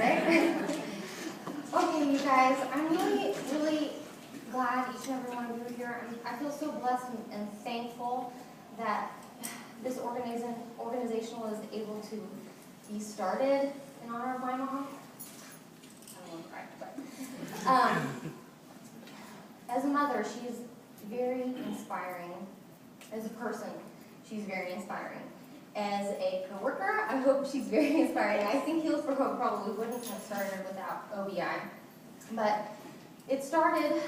right? Okay, you guys, I'm really, really glad each and every one of you are here. I feel so blessed and thankful that this organization was able to be started in honor of my mom. I don't want to cry, but as a mother, she's very inspiring. As a person, she's very inspiring. As a coworker, I hope she's very inspiring. I think Heals for Hope probably wouldn't have started without OBI. But it started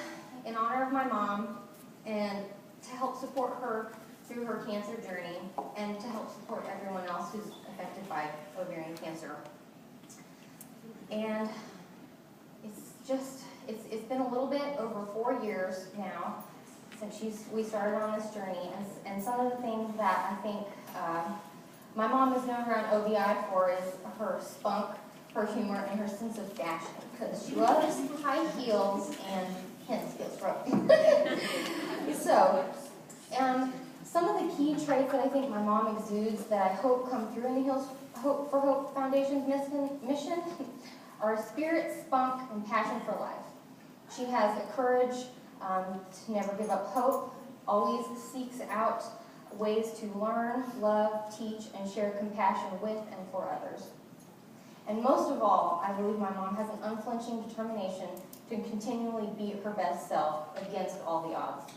in honor of my mom and to help support her through her cancer journey and to help support everyone else who's affected by ovarian cancer. And it's been a little bit over 4 years now since we started on this journey, and some of the things that I think my mom is known around OBI for is her spunk, her humor, and her sense of fashion, because she loves high heels and hence heels broken. So, some of the key traits that I think my mom exudes that I hope come through in the Heals for Hope Foundation's mission are spirit, spunk, and passion for life. She has a courage to never give up hope, always seeks out ways to learn, love, teach, and share compassion with and for others. And most of all, I believe my mom has an unflinching determination to continually be her best self against all the odds.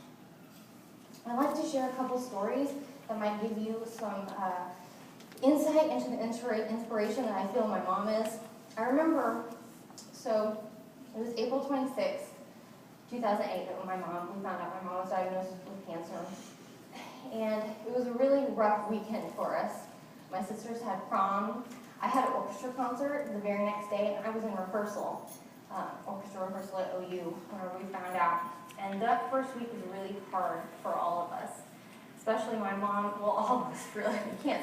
I'd like to share a couple stories that might give you some insight into the inspiration that I feel my mom is. I remember, so it was April 26th, 2008 that we found out my mom was diagnosed with cancer. And it was a really rough weekend for us. My sisters had prom. I had an orchestra concert the very next day, and I was in rehearsal, orchestra rehearsal at OU, whenever we found out. And that first week was really hard for all of us, especially my mom. Well, all of us really. You can't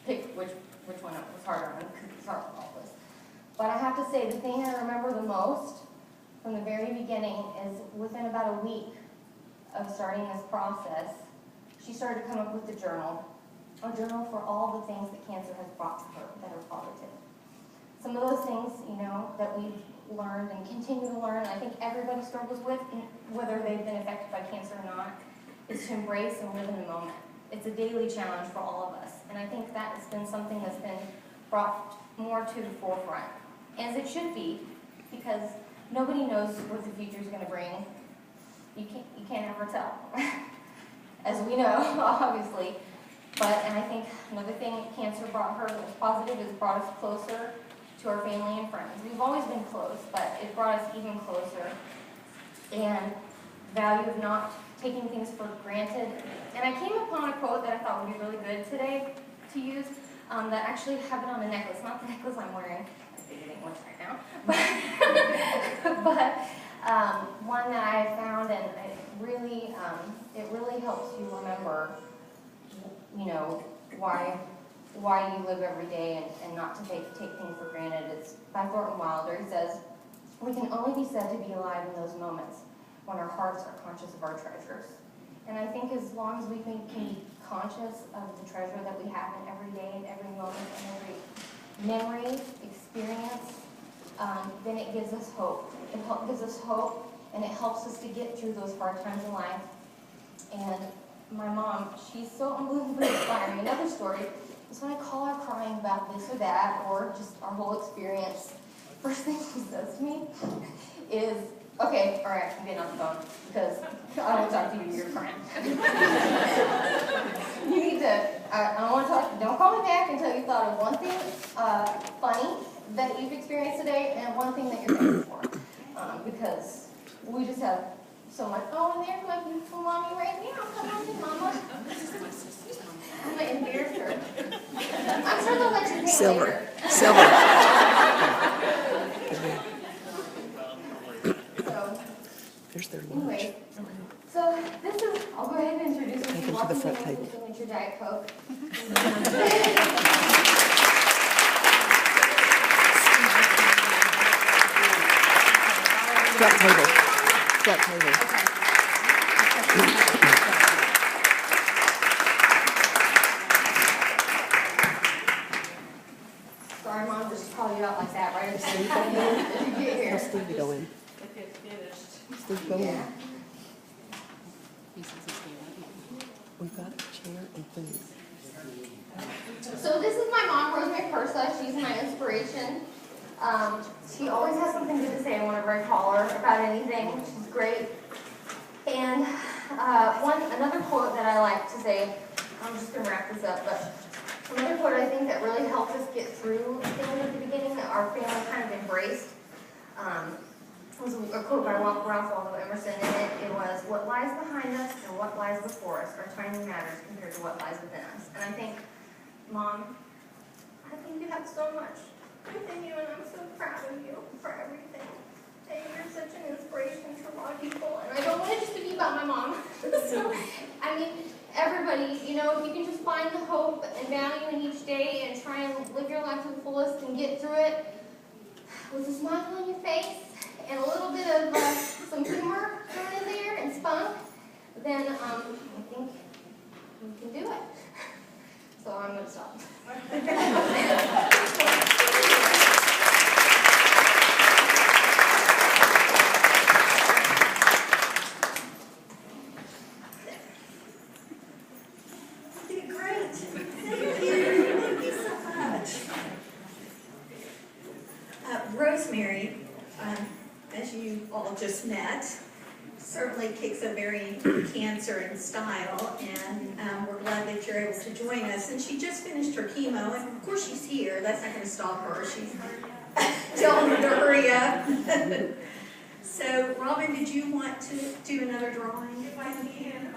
pick which one it was harder on, because it's hard for all of us. But I have to say, the thing I remember the most from the very beginning is within about a week of starting this process, she started to come up with a journal for all the things that cancer has brought to her that are positive. Some of those things, that we've learned and continue to learn, I think everybody struggles with, whether they've been affected by cancer or not, is to embrace and live in the moment. It's a daily challenge for all of us, and I think that has been something that's been brought more to the forefront, as it should be, because nobody knows what the future is going to bring. You can't ever tell, as we know, obviously. And I think another thing cancer brought her that was positive is brought us closer to our family and friends. We've always been close, but it brought us even closer. And value of not taking things for granted. And I came upon a quote that I thought would be really good today to use, that actually have it on a necklace, not the necklace I'm wearing. I'm fidgeting one right now, but one that I found, and it really helps you remember, why you live every day and not to take things for granted. It's by Thornton Wilder. He says, "We can only be said to be alive in those moments when our hearts are conscious of our treasures." And I think as long as we can be conscious of the treasure that we have in every day and every moment and every memory, experience, then it gives us hope. It gives us hope, and it helps us to get through those hard times in life. And my mom, she's so unbelievably inspiring. Another story is when I call her crying about this or that, or just our whole experience, first thing she says to me is, "Okay, all right, I'm getting on the phone, because I don't want to talk to you, you're crying." You need to, I don't want to talk, don't call me back until you thought of one thing funny that you've experienced today, and one thing that you're thankful for. Because we just have so much. Oh, and there's my beautiful mommy right now. Come on in, Mama. I'm going to embarrass her. I'm sure they'll let you pay later. Silver. So, There's their lunch. anyway, so this is, I'll go ahead and introduce you. Take them to the front table. Signature Diet Coke. Front table. Front table. Sorry, Mom, just call you out like that, right? As you get here. How's Stevie doing? Steve going? Yeah. We've got a chair and food. So this is my mom, Rosemary Pierson. She's my inspiration. She always has something good to say whenever I call her about anything. She's great. And another quote that I like to say, I'm just going to wrap this up, but another quote I think that really helped us get through things at the beginning that our family kind of embraced was a quote by Ralph Waldo Emerson, and it was, "What lies behind us and what lies before us are tiny matters compared to what lies within us." And I think, Mom, I think you have so much within you, and I'm so proud of you for everything. And you're such an inspiration to a lot of people, and I don't want it just to be about my mom. So, I mean, everybody, you know, if you can just find the hope and value in each day and try and live your life to the fullest and get through it with a smile on your face and a little bit of some humor thrown in there and spunk, then I think you can do it. So I'm going to stop. Rosemary, as you all just met, certainly kicks a very cancer in style, and we're glad that you're able to join us. And she just finished her chemo, and of course she's here. That's not going to stop her. She's telling her to hurry up. So, Robin, did you want to do another drawing? If I can.